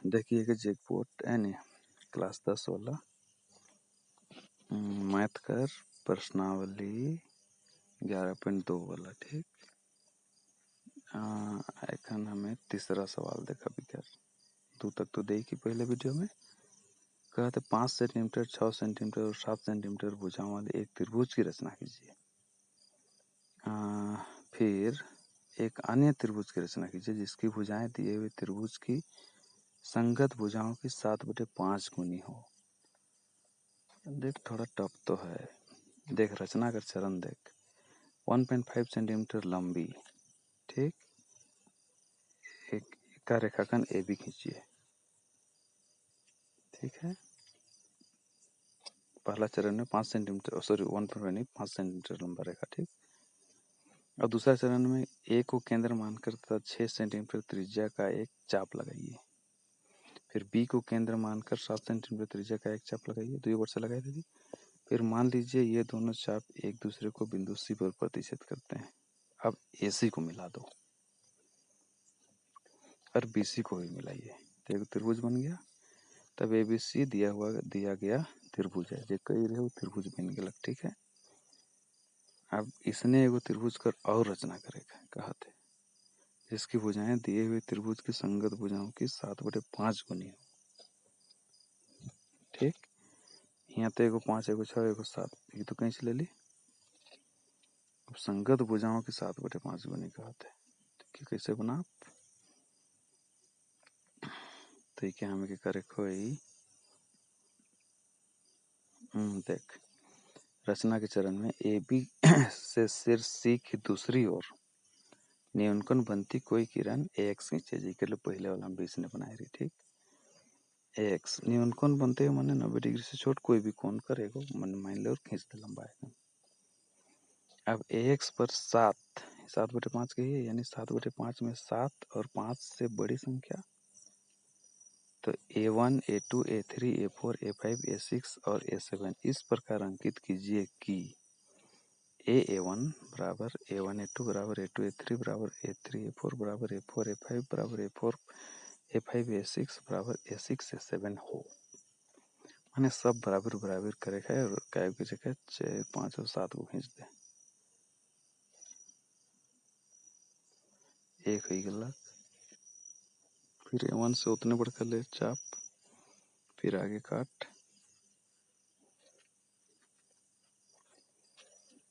देखिए कि जैकपॉट यानी क्लास 10 वाला मैथ कर प्रश्नावली 11.2 वाला। ठीक, एखन हमें तीसरा सवाल देखा विकर 2 तक तो देखी पहले वीडियो में। कहते 5 सेंटीमीटर 6 सेंटीमीटर और 7 सेंटीमीटर भुजाओं वाले एक त्रिभुज की रचना कीजिए। फिर एक अन्य त्रिभुज की रचना कीजिए जिसकी भुजाएं दिए हुए त्रिभुज की संगत भुजाओं की 7/5 गुनी हो। देख थोड़ा टफ तो है। देख रचना का चरण देख। 1.5 सेंटीमीटर लंबी, ठीक, एक का रेखाखंड ए बी खींचिए। ठीक है, पहला चरण में 5 सेंटीमीटर 5 सेंटीमीटर लंबा रेखा। ठीक, और दूसरा चरण में ए को केंद्र मानकर तथा 6 सेंटीमीटर त्रिज्या का एक चाप लगाइए। फिर बी को केंद्र मानकर 7 सेंटीमीटर त्रिज्या का एक चाप लगाइए। 2 वर्ष लगाए थे। फिर मान लीजिए ये दोनों चाप एक दूसरे को बिंदु सी पर प्रतिच्छेद करते हैं। अब ए सी को मिला दो और बी सी को भी मिलाइए तो एक त्रिभुज बन गया। तब ए बी सी दिया गया त्रिभुज है जो कई रहे त्रिभुज बन गया। ठीक है, अब इसने एगो त्रिभुज कर और रचना करेगा कहते जिसकी भुजाएं दिए हुए त्रिभुज की संगत भुजाओं की 7/5 गुनी हो। ठीक, यहाँ तो एगो 5 एगो 6 एगो 7 ये तो कहीं से ले ली। अब संगत भुजाओं की 7/5 गुनी कहते तो कैसे बना तो क्या हमें करे कोई देख रचना के चरण में ए बी से सिर सी की दूसरी ओर न्यूनकोण बनती कोई किरण ए एक्स खींचे जी के लिए पहले वाला हम बीच ने बनाई रही। ठीक, ए एक्स न्यूनकोण बनते हुए मैंने 90 डिग्री से छोट कोई भी कोण करेगा मन मान लो और खींच दे लंबाई। अब ए एक्स पर 7/5 की है यानी 7/5 में 7 और 5 से बड़ी संख्या तो A1 A2 A3 A4 A5 A6 और A7 इस प्रकार अंकित कीजिए कि A1 बराबर A1 A2 बराबर A2 A3 बराबर A3 A4 बराबर A4 A5 बराबर A4 A5 A6 बराबर A6 A7 हो। मैंने सब बराबर बराबर करे है और काय की जगह 6 5 और 7 को खींच दे। एक ही गलत। फिर A1 से उतने बढ़कर ले चाप, फिर आगे काट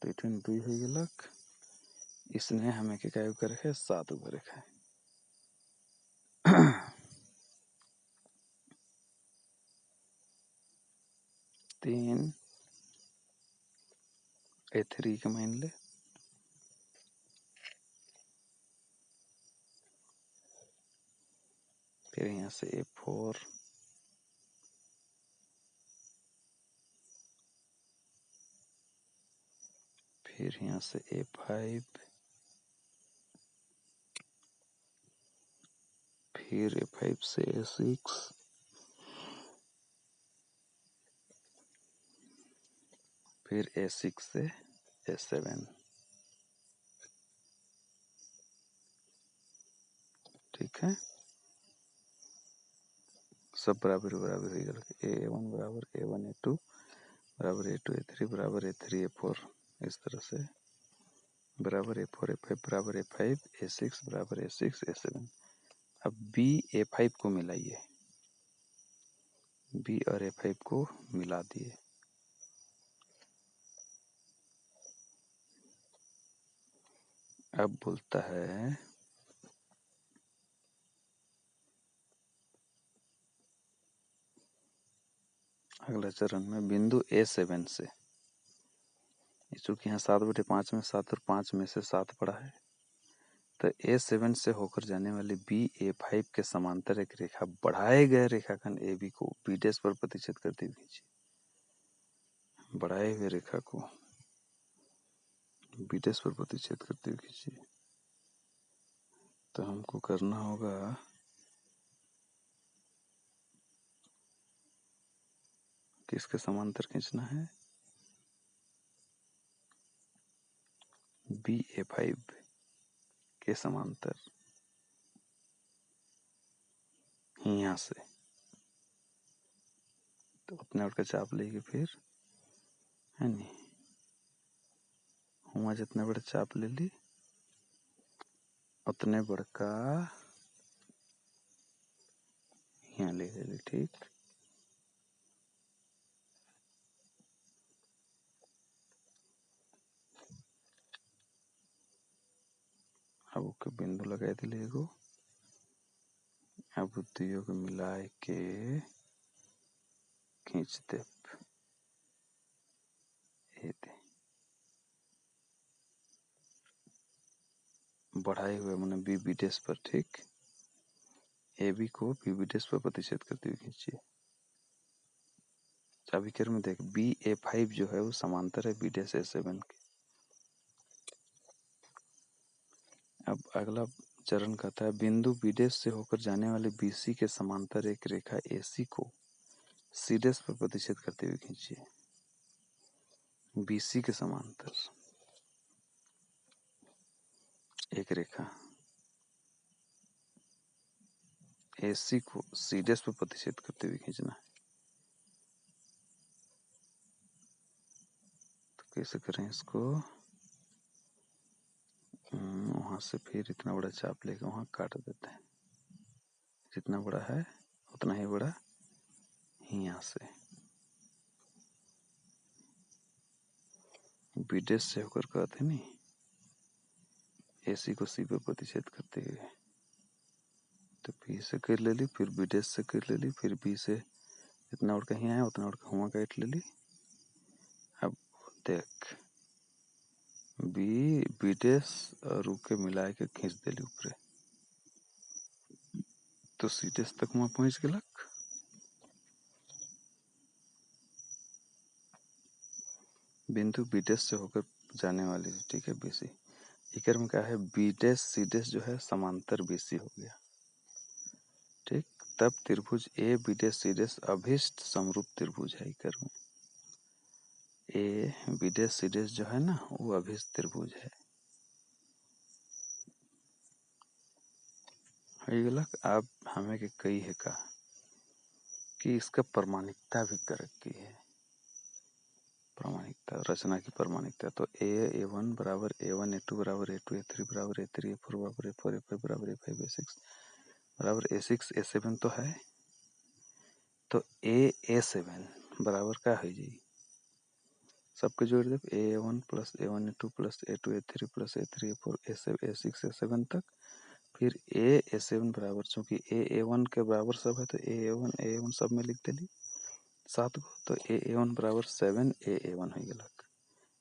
तो इतने 2 हो गलक। इसने हमें के काय करे है 7 करे है। तीन A3 के मान ले, फिर यहाँ से A4 फिर यहाँ से A5 फिर A5 से A6 फिर A6 से A7। ठीक है, सब बराबर बराबर हो गया। A1 बराबर A1 A2 बराबर A2 A3 बराबर A3 A4 इस तरह से बराबर A4 A5 बराबर A5 A6 बराबर A6 A7। अब B A5 को मिलाइए, B और A5 को मिला दिए। अब बोलता है अगला चरण में बिंदु A7 से, चूंकि यहाँ 7/5 में 7 और 5 में से 7 पड़ा है तो A7 से होकर जाने वाली B A5 के समांतर एक रेखा बढ़ाए गए रेखाखंड AB को B' पर प्रतिच्छेद करते हुए खींचिए। बढ़ाए हुए रेखा को B' पर प्रतिच्छेद करते हुए खींचिए। तो हमको करना होगा किसके समांतर खींचना है, B A5 के समांतर। यहाँ से, तो उतने बड़ का चाप लेगी फिर है नी, हुआ जितने बड़े चाप ले ली उतने बड़का यहाँ ले ली। ठीक, अब ओके बिंदु लगा दिले एगो। अब दुइयों को मिलाए के खींच दे, बढ़ाए हुए मैंने बी बी डैश पर। ठीक, ए बी को बी बी डैश पर प्रतिच्छेद करते हुए खींचिए। अभिकर में देख बी ए 5 जो है वो समांतर है बी डैश ए 7 के। अब अगला चरण कहता है बिंदु बी डैश से होकर जाने वाले बी सी के समांतर एक रेखा ए सी को सी डैश पर प्रतिच्छेद करते हुए खींचिए। बी सी के समांतर एक रेखा ए सी को सी डैश पर प्रतिच्छेद करते हुए खींचना है। तो कैसे करें इसको, वहां से फिर इतना बड़ा चाप लेके वहां काट देते हैं। जितना बड़ा है उतना ही बड़ा यहाँ से बी डैश से होकर कहते नहीं ए सी को सी पे प्रतिच्छेद करते हुए। तो बी से कर ले ली, फिर बी डैश से कर ले ली, फिर बी से जितना और कहीं आया उतना और हुआ काट ले ली। अब देख बी बी डैश और के मिला के खींच देली ऊपरे, तो सी डैश तक वहां पहुंच गलक। बिंदु बी डैश से होकर जाने वाली, ठीक है, बी सी। इकर में क्या है बी डैश सी डैश जो है समांतर बी सी हो गया। ठीक, तब त्रिभुज A B dash C dash अभिष्ट समरूप त्रिभुज है। इकर में A B dash C dash जो है ना वो अभिष्ट त्रिभुज है। अब हमें के कई है का कि इसका प्रमाणिकता भी करेक्ट की है। प्रमाणिकता, रचना की प्रमाणिकता, तो ए वन बराबर ए वन ए टू बराबर ए टू ए थ्री बराबर ए थ्री ए फोर बराबर ए फोर ए फाइव बराबर ए फाइव ए सिक्स बराबर ए सिक्स ए सेवन तो है। तो ए सेवन बराबर क्या है जी, सबके जोड़ दे A one plus A one A two plus A two A three A four A six A seven तक। फिर ए सेवन बराबर, चूंकि ए वन के बराबर सब है तो ए वन सब में लिख देली 7 को। तो ए वन बराबर 7 ए वन हो गया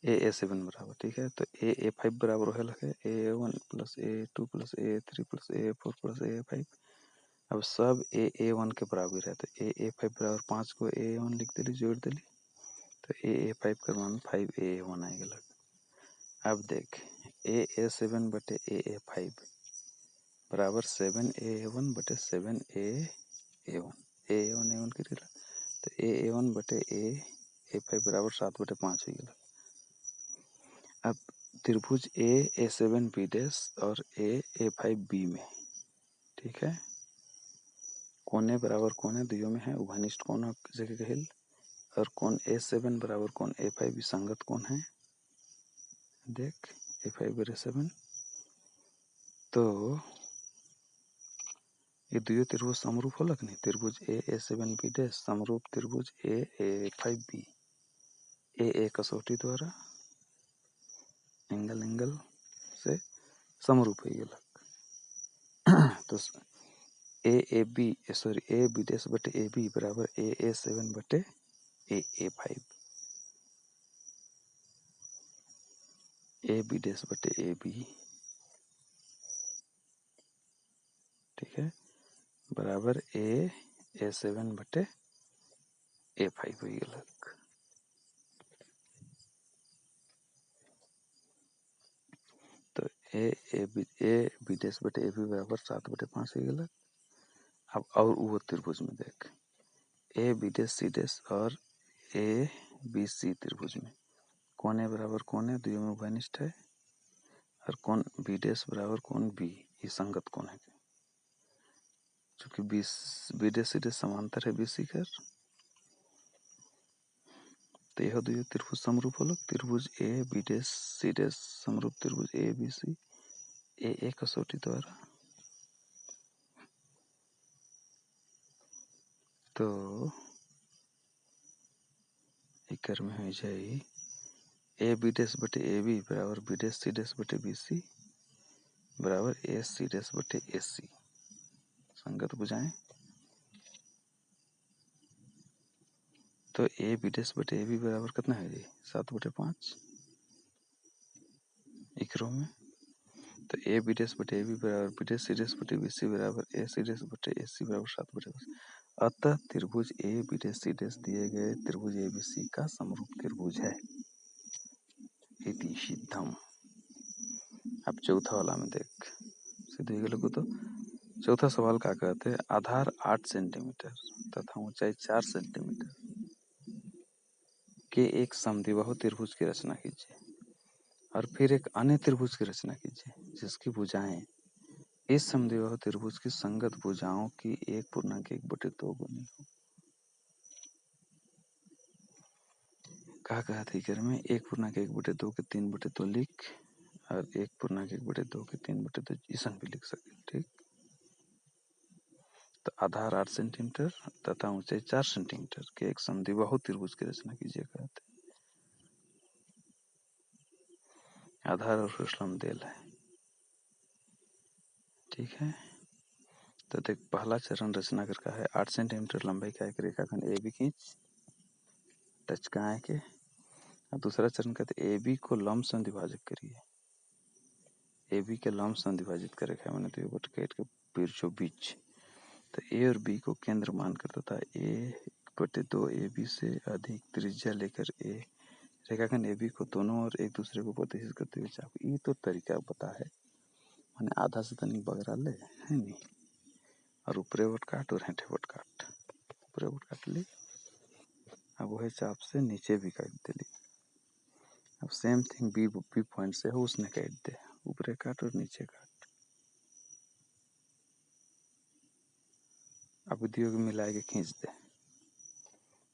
ए सेवन बराबर। ठीक है, तो ए फाइव बराबर हो लगे ए one plus A two plus A three plus A four plus A five. अब सब ए वन के बराबर है तो ए फाइव बराबर 5 को ए वन लिख दिली, जोड़ दिली, तो ए फाइव का मान 5 ए वन आ गया। अब देख ए सेवन बटे ए फाइव बराबर 7 ए वन बटे 7 ए वन के दिला, तो ए वन बटे ए फाइव बराबर 7 बटे 5 हो गया। अब त्रिभुज ए सेवन बी डैश और ए फाइव बी में, ठीक है, कोने बराबर कोने दुइयों में है, उभयनिष्ठ कोण जगह कहिल, और कोण ए सेवन बराबर कोण ए फाइव विसंगत कोण है। देख ए फाइव बटे 7, तो ये दुइयों त्रिभुज समरूप होलक नहीं, त्रिभुज ए सेवन बी डैश समरूप त्रिभुज ए फाइव बी ए कसौटी द्वारा एंगल से समरूप है ये। तो ए बी डैश बटे ए बी बराबर ए सेवन बटे ए फाइव, ए बी डैश बटे ए बी, ठीक है, बराबर ए सेवन बटे ए फाइव हो गया। तो ए बी डैश बटे ए बी बराबर 7 बटे 5 हो गया। अब और वो त्रिभुज में देख A B dash C dash और ए बी सी त्रिभुज में कोने बराबर कोने दुइयों में उभयनिष्ठ है, और कोण बी डैश बराबर कोण बी, ये संगत कोण है। चूंकि बी डैश सी डैश समांतर है बी सी कर, तो यह दुई त्रिभुज समरूप होल त्रिभुज A B dash C dash समरूप त्रिभुज ए बी सी ए कसौटी द्वारा। तो इकर में हो जाए ए बी डैश बटे ए बी बराबर बी डैश सी डैश बटे बी सी बराबर ए सी डैश बटे ए सी। संगत बुझाएं तो ए बी डैश बटे ए बी बराबर कितना है जी 7/5 इकरो में। तो ए बी डैश बटे ए बी बराबर बी डैश सी डैश बटे बी सी बराबर ए सी डैश बटे ए सी बराबर 7/5। अतः त्रिभुज A B dash C dash दिए गए त्रिभुज ए बी सी का समरूप त्रिभुज है। इति सिद्धम। अब चौथा वाला में देख सीधे गए लोग। तो चौथा सवाल क्या कहते हैं, आधार 8 सेंटीमीटर तथा ऊंचाई 4 सेंटीमीटर के एक समद्विबाहु त्रिभुज की रचना कीजिए और फिर एक अन्य त्रिभुज की रचना कीजिए जिसकी भुजाएं इस समद्विबाहु त्रिभुज की संगत भुजाओं की 1/1/2 गुनी हो। कहा कहते इकर में 1/1/2 के 3/2 लिख और 1/1/2 के 3/2 ईसन भी लिख सके। ठीक, तो आधार 8 सेंटीमीटर तथा ऊंचाई 4 सेंटीमीटर के एक समद्विबाहु त्रिभुज की रचना कीजिए कहते। आधार और फुसलम देल है। ठीक है, तो देख पहला चरण रचना कर का है 8 सेंटीमीटर लंबाई का एक रेखाखंड ए बी खींच टच का है के। और दूसरा चरण कहते ए बी को लंब से विभाजित करिए। ए बी के लंब से विभाजित करे है मैंने तो ये बटकेट के बीचों बीच। तो ए और बी को केंद्र मानकर तथा 1/2 ए बी से अधिक त्रिज्या लेकर ए रेखाखंड ए बी को दोनों और एक दूसरे को प्रतिष्ठित करते हुए चाप। ये तो तरीका बता है मैंने आधा से तनिक बगरा ले है नहीं और ऊपरे वट काट और हेठे वट काट ऊपरे वट काट ली। अब वही चाप से नीचे भी काट दे ली। अब सेम थिंग बी पॉइंट से हो उसने काट दे ऊपरे काट और नीचे काट। अब दियो को मिला के खींच दे।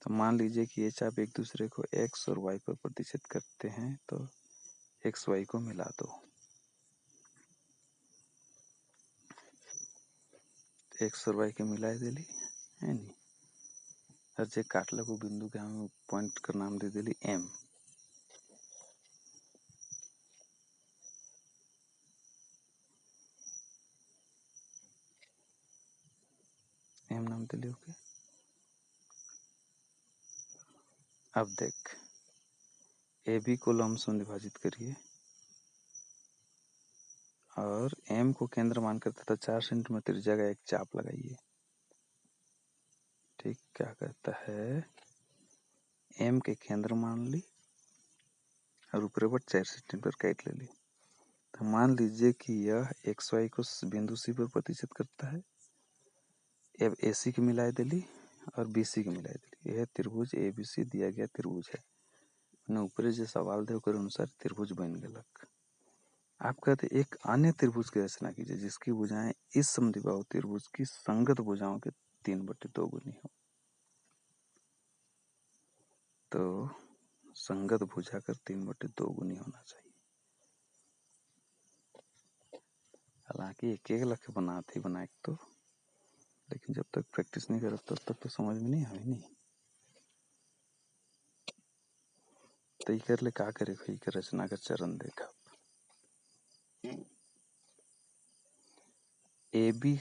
तो मान लीजिए कि ये चाप एक दूसरे को एक्स और वाई पर प्रतिष्ठित करते हैं तो एक्स वाई को मिला दो। एक्स और वाई के मिला देली है नहीं और जे काटल को बिंदु के हम पॉइंट का नाम दे देली एम। एम नाम दे लियो के। अब देख ए बी को लंब से विभाजित करिए और एम को केंद्र मानकर तथा 4 सेंटीमीटर त्रिज्या का एक चाप लगाइए। ठीक, क्या कहता है एम के केंद्र मान ली और ऊपर पर 4 सेंटीमीटर काट ले ली। तो मान लीजिए कि यह एक्स वाई को बिंदु सी पर प्रतिष्ठित करता है। अब ए सी के मिला देली और बी सी के मिला देली। यह त्रिभुज ए बी सी दिया गया त्रिभुज है। ऊपरे जो सवाल थे उसके अनुसार त्रिभुज बन गलक। आप कहते एक अन्य त्रिभुज की रचना कीजिए जिसकी भुजाएं इस समद्विबाहु त्रिभुज की संगत भुजाओं के 3/2 गुनी हो। तो संगत भुजा कर 3/2 गुनी होना चाहिए। हालांकि एक लख बनाते ही बनाए तो, लेकिन जब तक प्रैक्टिस नहीं करो तब तक तो समझ में नहीं आए नहीं। तो कर ले का करे कोई के रचना का चरण देखा। ए बी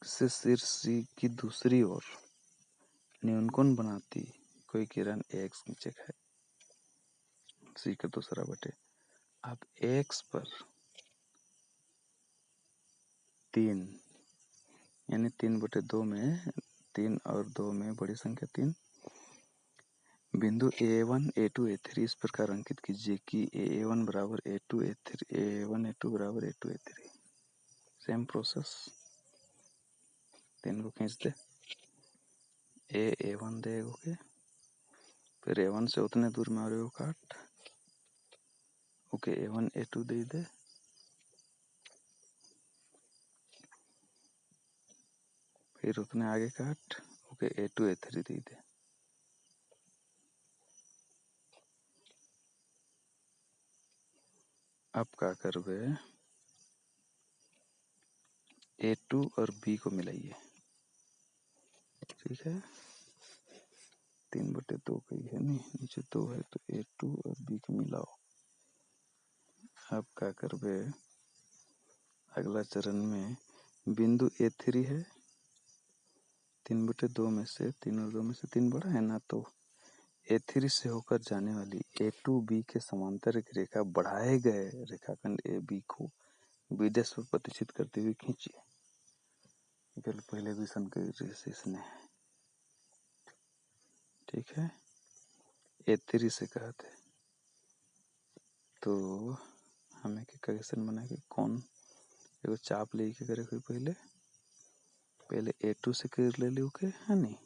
से शीर्ष सी की दूसरी ओर न्यूनकोण बनाती कोई किरण एक्स नीचे है सी का दूसरा बटे। अब एक्स पर 3 यानी 3/2 में 3 और 2 में बड़ी संख्या 3 बिंदु A1 A2 A3 इस प्रकार अंकित कीजिए कि A1 बराबर A2 A3 A1 A2 बराबर A2 A3। सेम प्रोसेस 3 को खींच दे A1 दे के फिर A1 से उतने दूर में और काट ओके A1 A2 दे दे। फिर उतने आगे काट, ओके A2 A3 दे दे। अब क्या करबे, A2 और B को मिलाइए, ठीक है। 3/2 का ही है नहीं, नीचे 2 है तो A2 और B को मिलाओ। अब क्या करबे, अगला चरण में बिंदु A3 है, 3/2 में से 3 और 2 में से 3 बड़ा है ना, तो A3 से होकर जाने वाली A2B के समांतर एक रेखा बढ़ाए गए रेखाखंड AB को B' पर प्रतिष्ठित करते हुए खींचिए। पहले भी सन के इसने, ठीक है। A3 से कहते तो हमें के करेक्शन बना के कौन एगो चाप ले के करे, कोई पहले A2 से कर ले ली के है नहीं,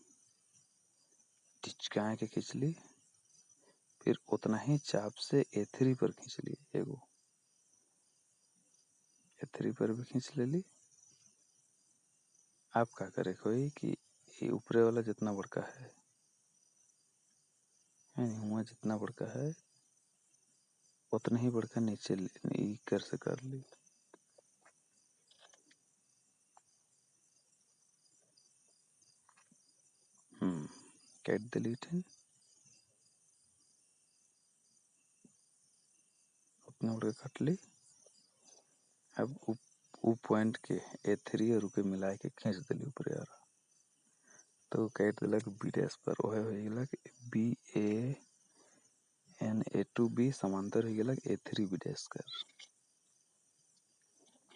टिचका के खींच ली, फिर उतना ही चाप से A3 पर खींच ली, एगो A3 पर भी खींच ले ली। आप क्या करे कोई कि ये ऊपरे वाला जितना बड़का है नहीं, हुआ जितना बड़का है उतना ही बड़का नीचे कर से कर ली। कैट डिलीट है, उतना बड़का काट ली। अब उ पॉइंट के A3 और के मिला के खींच दिली ऊपर यार, तो कैट दिलक B' पर, ओहे हो गेलक BAN A2B समांतर हो गेलक A3B' कर,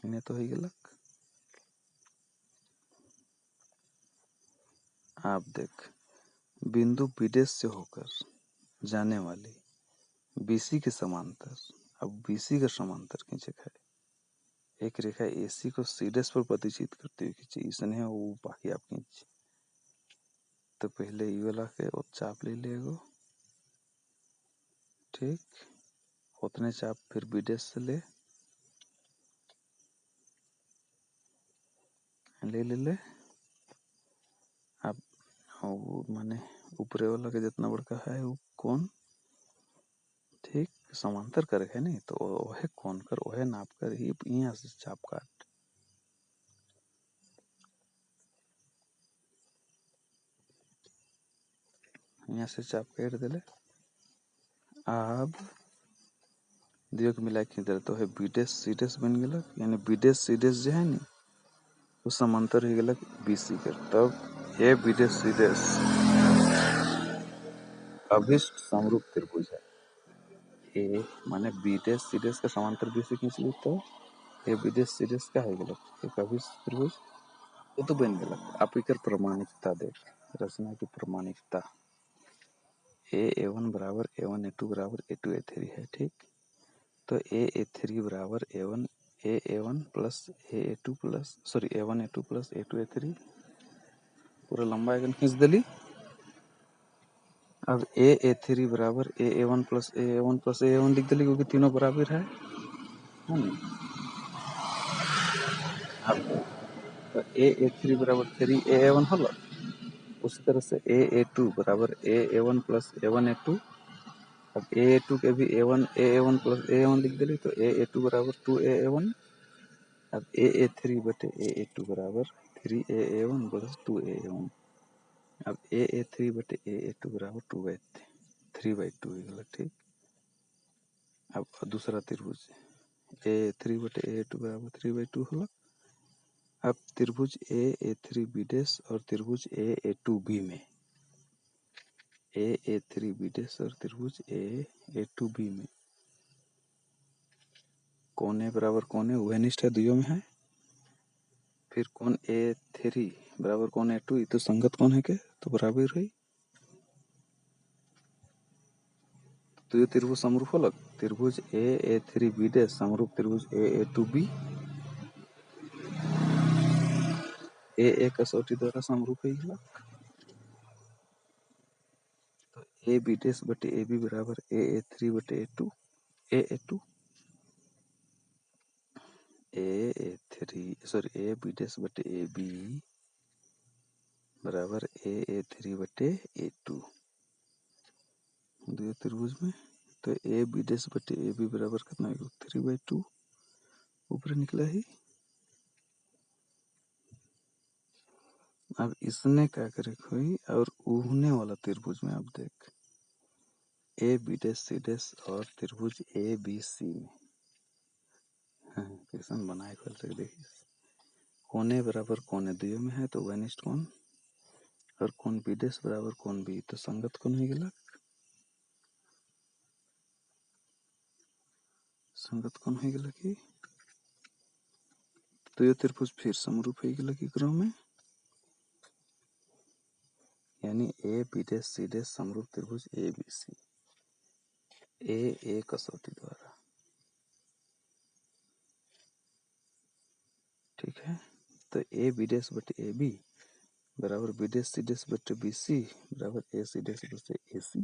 इन्हें तो हो गेलक। आप देख बिंदु B' से होकर जाने वाली BC के समांतर, अब BC का समांतर खींचे है, एक रेखा AC को C' पर प्रतिष्ठित करते हुए खींचे, इसने वो बाकी आप खींच। तो पहले ये वाला के चाप ले लेगो, ठीक, उतने चाप फिर B' से ले ले अब वो माने ऊपरे वाला के जितना बड़का है वो कौन, ठीक, समांतर करे है नहीं, तो वह कौन कर वह नाप कर ही यहाँ से चाप काट। यहाँ से चाप काट दिले। अब दियो के मिला के तो है B' C' बन गया, यानी B' C' जो है नी वो समांतर हो गया BC कर, तब A B' C' अभिष्ट समरूप त्रिभुज है। ए माने B' C' का समांतर BC खींच ली तो A B' C' का हो गया एक अभिष्ट त्रिभुज, वो तो बन गया। आप इकर प्रमाणिकता देख, रचना की प्रमाणिकता A1 बराबर A1 A2 बराबर A2 A3 है, ठीक। तो A3 बराबर A1 plus A2 plus sorry A1 A2 plus A2 A3 पूरा लंबा आइकन खींच दिली। अब A3 बराबर A1 प्लस A1 लिख दिली, क्योंकि तीनों बराबर है ना। अब तो A3 बराबर 3A1 होला, उसी तरह से A2 बराबर A1 प्लस A1 A2। अब A2 के भी A1 प्लस A1 लिख दिली, तो A2 बराबर 2A1। अब A3 बटे A2 बराबर 3A1 प्लस 2A1। अब A3 बटे A2 बराबर 3/2 हो गया, ठीक। अब दूसरा त्रिभुज A3 बटे A2 बराबर 3/2 होला। अब त्रिभुज A3B' और त्रिभुज A2B में A3B' और त्रिभुज A2B में कोने बराबर कोने उभयनिष्ठ है, दुइयों में है। फिर कौन A3 बराबर कौन A2, ये तो संगत कौन है के, तो बराबर है। तो ये त्रिभुज समरूप अलग, त्रिभुज A3B' समरूप त्रिभुज A2B A कसौटी द्वारा समरूप है। तो AB' बटे AB बराबर A3 बटे A2 A2 A3 sorry AB' बटे AB बराबर A3 बटे A2 दिए त्रिभुज में। तो ए बी डैश बटे ए बी बराबर कितना है 3/2 ऊपर निकला ही। अब इसने क्या करे कोई और उहने वाला त्रिभुज में अब देख A B dash C dash और त्रिभुज ए बी सी में कैसन बनाए खोल तक देखिए कोने बराबर कोने दुइयों में है तो घनिष्ठ कोण और कोण बी डैश बराबर कोण बी तो संगत कोण हो गया संगत कोण हो गया कि दुइयों त्रिभुज फिर समरूप हो गया कि क्रम में यानी A B dash C dash समरूप त्रिभुज ए बी सी ए कसौटी द्वारा ठीक है। तो ए बी डैश बटे ए बी बराबर बी डैश सी डैश बटे बी सी बराबर ए सी डैश बटे ए सी।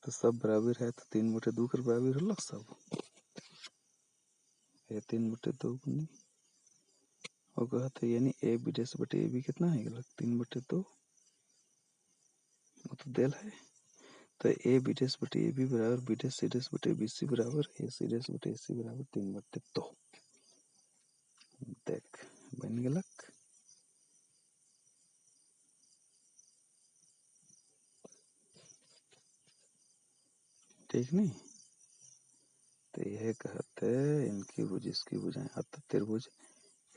तो सब बराबर है तो 3/2 कर बराबर हो सब ये 3/2 गुनी होगा तो यानी ए बी डैश बटे ए बी कितना है 3/2 वो तो देल है। तो ए बी डैश बटे ए बी बराबर बी डैश सी डैश बटे बी सी बराबर ए सी डैश बटे ए सी बराबर 3/2 देख बन गलक। ठीक नहीं तो यह कहते इनकी भुज इसकी भुजाएं अब तो त्रिभुज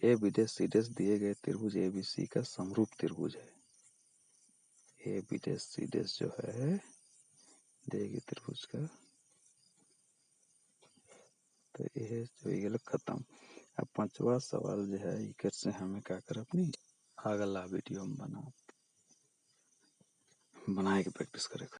A B dash C dash दिए गए त्रिभुज ए बी सी का समरूप त्रिभुज है। A B dash C dash जो है देगी त्रिभुज का तो यह जो गलत खत्म। अब पांचवा सवाल जो है इकर से हमें क्या कर अपनी अगला वीडियो में बनाए के प्रैक्टिस करें।